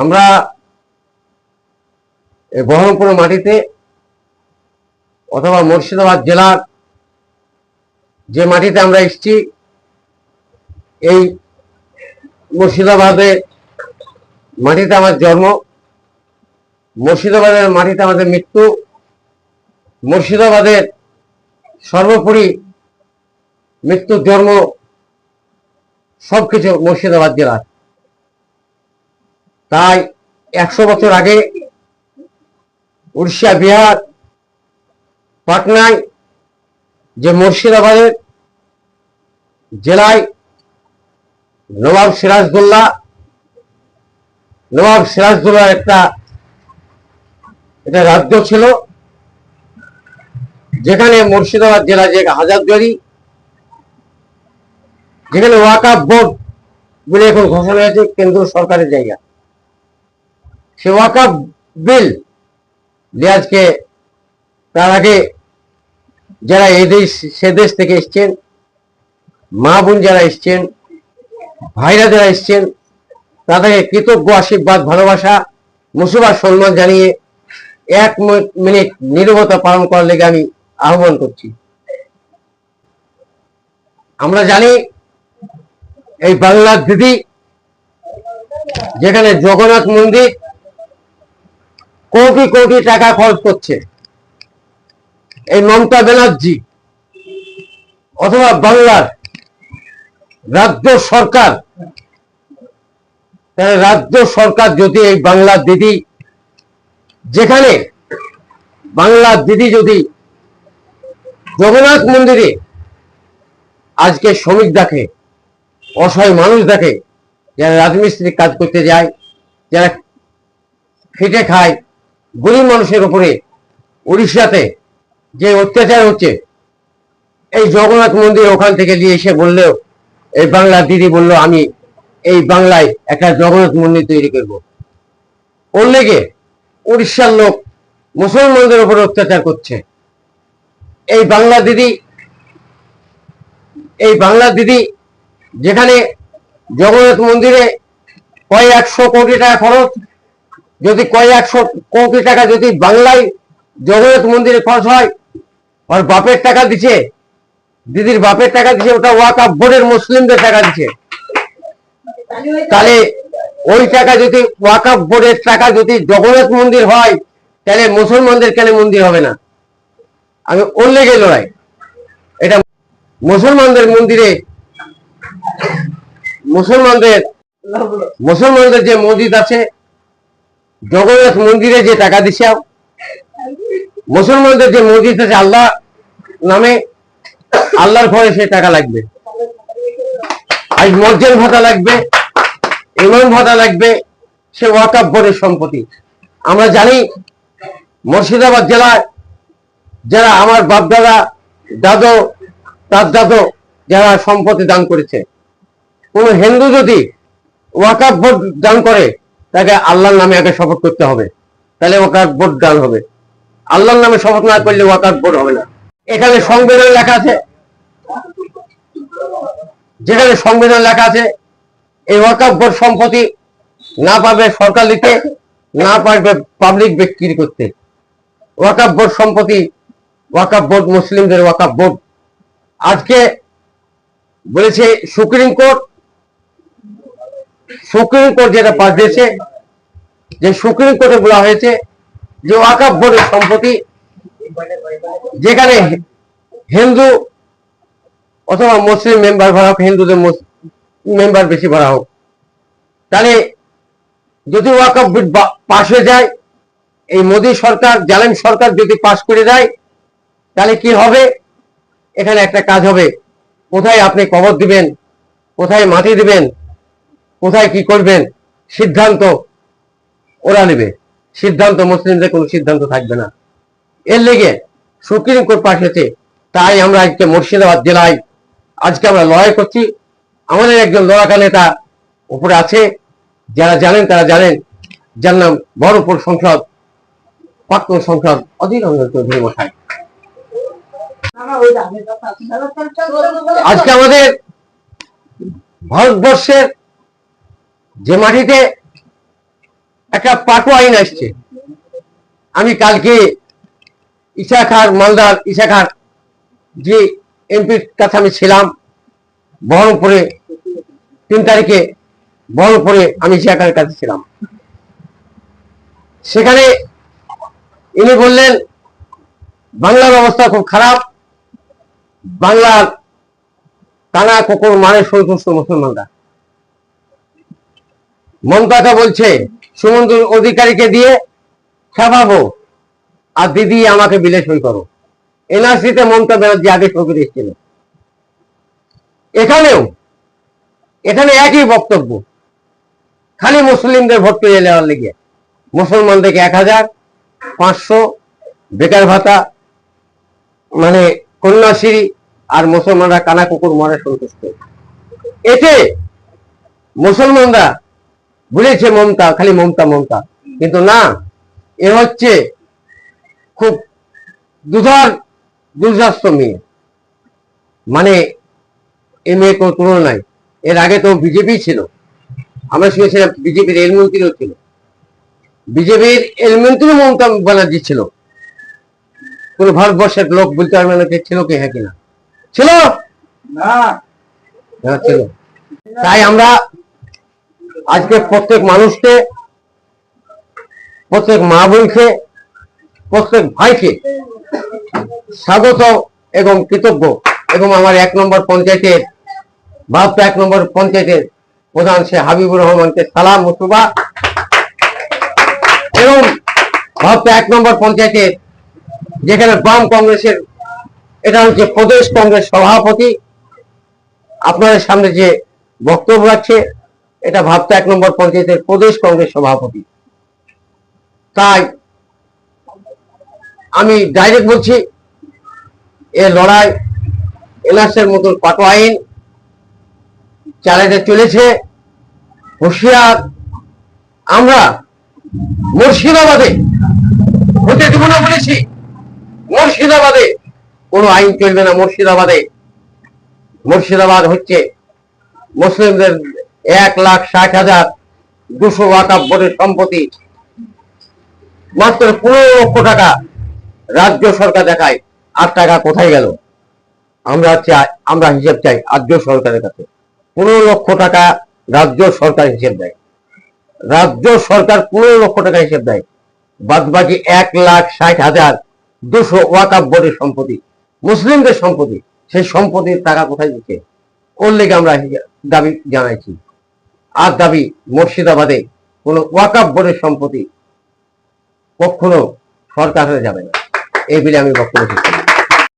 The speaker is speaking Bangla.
আমরা বহরমপুর মাটিতে অথবা মুর্শিদাবাদ জেলার যে মাটিতে আমরা এসেছি, এই মুর্শিদাবাদের মাটিতে আমার জন্ম, মুর্শিদাবাদের মাটিতে আমাদের মৃত্যু, মুর্শিদাবাদের সর্বোপরি মৃত্যু জন্ম সবকিছু মুর্শিদাবাদ জেলার। তাই 100 বছর আগে উড়িষ্যা, বিহার, পাটনায় যে মুর্শিদাবাদের জেলায় নবাব সিরাজদৌল্লাহ এটা রাজ্য ছিল, যেখানে মুর্শিদাবাদ জেলা যে হাজারদুয়ারি, যেখানে ওয়াকাফ বোর্ড বলে এখন ঘোষণা হয়েছে কেন্দ্র সরকারের জায়গা। সে ওয়াকাফ বিল আজকে তার আগে যারা এই দেশ সে দেশ থেকে এসছেন, মা বোন যারা এসছেন, ভাইরা যারা এসছেন, তাদেরকে কৃতজ্ঞ আশীর্বাদ, ভালোবাসা, মুসিবত সম্মান জানিয়ে 1 মিনিট নীরবতা পালন করার লেগে আমি আহ্বান করছি। আমরা জানি এই বাংলার দিদি, যেখানে জগন্নাথ মন্দির কোটি কোটি টাকা খরচ করছে, এই মমতা ব্যানার্জি অথবা বাংলার রাজ্য সরকার যদি এই বাংলার দিদি, যেখানে বাংলার দিদি যদি জগন্নাথ মন্দিরে আজকে শ্রমিক দেখে, অসহায় মানুষ দেখে, যারা রাজমিস্ত্রি কাজ করতে যায়, যারা খেটে খায়, গরিব মানুষের উপরে উড়িষ্যাতে যে অত্যাচার হচ্ছে, এই জগন্নাথ মন্দির ওখান থেকে নিয়ে এসে বললেও, এই বাংলার দিদি বললো আমি এই বাংলায় একটা জগন্নাথ মন্দির তৈরি করবো। ওর লেগে উড়িষ্যার লোক মুসলমানদের উপর অত্যাচার করছে। এই বাংলা দিদি যেখানে জগন্নাথ মন্দিরে কয়েক 100 কোটি টাকা খরচ, যদি কয়েক 100 কোটি টাকা যদি বাংলায় জগন্নাথ মন্দিরে খরচ হয়, আর বাপের টাকা দিচ্ছে, দিদির বাপের টাকা দিচ্ছে, ওটা ওয়াকাফ বোর্ডের মুসলিমদের টাকা দিচ্ছে, তাহলে ওই টাকা যদি ওয়াকাফ বোর্ডের টাকা যদি জগন্নাথ মন্দির হয়, তাহলে মুসলমানদের কেন মন্দির হবে না? আমি ওর লেগে লড়াই। এটা মুসলমানদের মন্দিরে, মুসলমানদের যে মসজিদ আছে, জগন্নাথ মন্দিরে যে টাকা দিচ্ছে, মুসলমানদের যে মসজিদ আছে আল্লাহ নামে, আল্লাহর ঘরে সে টাকা লাগবে, আজ মসজিদ ভাতা লাগবে, ইমাম ভাতা লাগবে, সে ওয়াকাফ বোর্ডের সম্পত্তি। আমরা জানি মুর্শিদাবাদ জেলায় যারা আমার বাপ দাদা, দাদু, তার দাদু যারা সম্পত্তি দান করেছে, কোন হিন্দু যদি ওয়াকাফ বোর্ড দান করে, তাকে আল্লাহর নামে আগে শপথ করতে হবে, তাহলে ওয়াকাফ বোর্ড দান হবে। আল্লাহর নামে শপথ না করলে ওয়াকাফ বোর্ড হবে না। এখানে সংবিধান লেখা আছে, যেখানে সংবিধান লেখা আছে এই ওয়াকাফ বোর্ড সম্পত্তি না পারবে সরকার নিতে, না পারবে পাবলিক বিক্রি করতে। ওয়াকাফ বোর্ড সম্পত্তি, ওয়াকাফ বোর্ড মুসলিমদের ওয়াকাফ বোর্ড। আজকে বলেছে সুপ্রিম কোর্ট যেটা পাশ দিয়েছে, যে সুপ্রিম কোর্টে বলা হয়েছে যে ওয়াকাফ বোর্ডের সম্পত্তি যেখানে হিন্দু অথবা মুসলিম মেম্বার ভরা হোক, হিন্দুদের মেম্বার বেশি ভরা হোক, তাহলে যদি ওয়াকাফ বোর্ড পাশ হয়ে যায়, এই মোদী সরকার, জালেম সরকার যদি পাশ করে দেয়, তাহলে কি হবে? এখানে একটা কাজ হবে, কোথায় আপনি কবর দিবেন, কোথায় মাটি দিবেন, কোথায় কি করবেন, সিদ্ধান্ত ওরা নেবে। সিদ্ধান্ত মুসলিমদের কোনো সিদ্ধান্ত থাকবে না। এর লেগে সুপ্রিম কোর্ট পাশ হয়েছে। তাই আমরা আজকে মুর্শিদাবাদ জেলায় আজকে আমরা লড়াই করছি। আমাদের একজন লড়াকা নেতা উপরে আছে, যারা জানেন তারা জানেন, যার নাম বহরমপুর সংসদ প্রাক্তন সংসদ অধীর রঞ্জন চৌধুরী মশাই। আজকে আমাদের ভারতবর্ষের যে মাটিতে একটা পাকো আইন আসছে। আমি কালকে ইশাখার মালদার ইশাখার যে এমপির কাছে আমি ছিলাম বহরমপুরে 3 তারিখে, বহরমপুরে আমি ইশাখার কাছে ছিলাম। সেখানে ইনি বললেন বাংলার অবস্থা খুব খারাপ, বাংলার কানা কুকুর মানে সন্তুষ্ট মুসলমানরা। মমতাকে বলছে সুমন্ত অধিকারীকে দিয়ে ছাপাবো আর দিদি আমাকে বিলে সই করো। এনআরসিতে মমতা ব্যানার্জি আগে সই করে এসেছিল। এখানে একই বক্তব্য, খালি মুসলিমদের ভোট পেয়ে নেওয়ার লেগে মুসলমানদেরকে 1500 বেকার ভাতা মানে কন্যাশ্রী, আর মুসলমানরা কানা কুকুর মরে সন্তুষ্ট। এতে মুসলমানরা বলেছে মমতা, খালি মমতা মমতা, কিন্তু না, এ হচ্ছে খুব দুর্ধর্ষ মেয়ে। মানে এ মেয়ে কোনো তুলনা নাই। এর আগে তো বিজেপি ছিল, আমরা শুনেছিলাম বিজেপির রেলমন্ত্রীও ছিল, বিজেপির রেলমন্ত্রী মমতা ব্যানার্জি ছিল। কোন ভারতবর্ষের লোক বলতে পারবে না ছিল কি, হ্যাঁ কিনা ছিল না, ছিল। তাই আমরা আজকে প্রত্যেক মানুষকে, প্রত্যেক মা বোনকে, প্রত্যেক ভাইকে স্বাগত এবং কৃতজ্ঞ, এবং আমার 1 নম্বর পঞ্চায়েতের ভাবটা 1 নম্বর পঞ্চায়েতের প্রধান সে হাবিবুর রহমানকে সালাম মুস্তফা, এবং ভাবটা 1 নম্বর পঞ্চায়েতের যেখানে বাম কংগ্রেসের, এটা হচ্ছে প্রদেশ কংগ্রেস সভাপতি, আপনাদের সামনে যে বক্তব্য আছে এটা ভাবটা 1 নম্বর পঞ্চায়েতের প্রদেশ কংগ্রেস সভাপতি। তাই আমি ডাইরেক্ট বলছি, এ লড়াই এনআরসির মতন পাটো আইন চালাতে চলেছে, হুঁশিয়ার। আমরা মুর্শিদাবাদে হতে দেব না বলেছি, মুর্শিদাবাদে কোনো আইন চলবে না। মুর্শিদাবাদ হচ্ছে মুসলিমদের 1,60,200 ওয়াকফ বোর্ডের সম্পত্তি, মাত্র 15 লক্ষ টাকা রাজ্য সরকার দেখায়। 8 টাকা কোথায় গেল? আমরা হিসেব চাই রাজ্য সরকারের কাছে। 15 লক্ষ টাকা রাজ্য সরকার হিসেব দেয়, রাজ্য সরকার 15 লক্ষ টাকা হিসেব দেয়, বাদ বাকি 1,60,200 ওয়াকফ বোর্ডের সম্পত্তি, মুসলিমদের সম্পত্তি। সেই সম্পত্তির টাকা কোথায় দিচ্ছে? ওর লেগে আমরা দাবি জানাইছি। আর দাবি, মুর্শিদাবাদে কোন ওয়াকফ বোর্ডের সম্পত্তি কখনো সরকার হয়ে যাবে না, এই বলে আমি বক্তব্য শেষ করছি।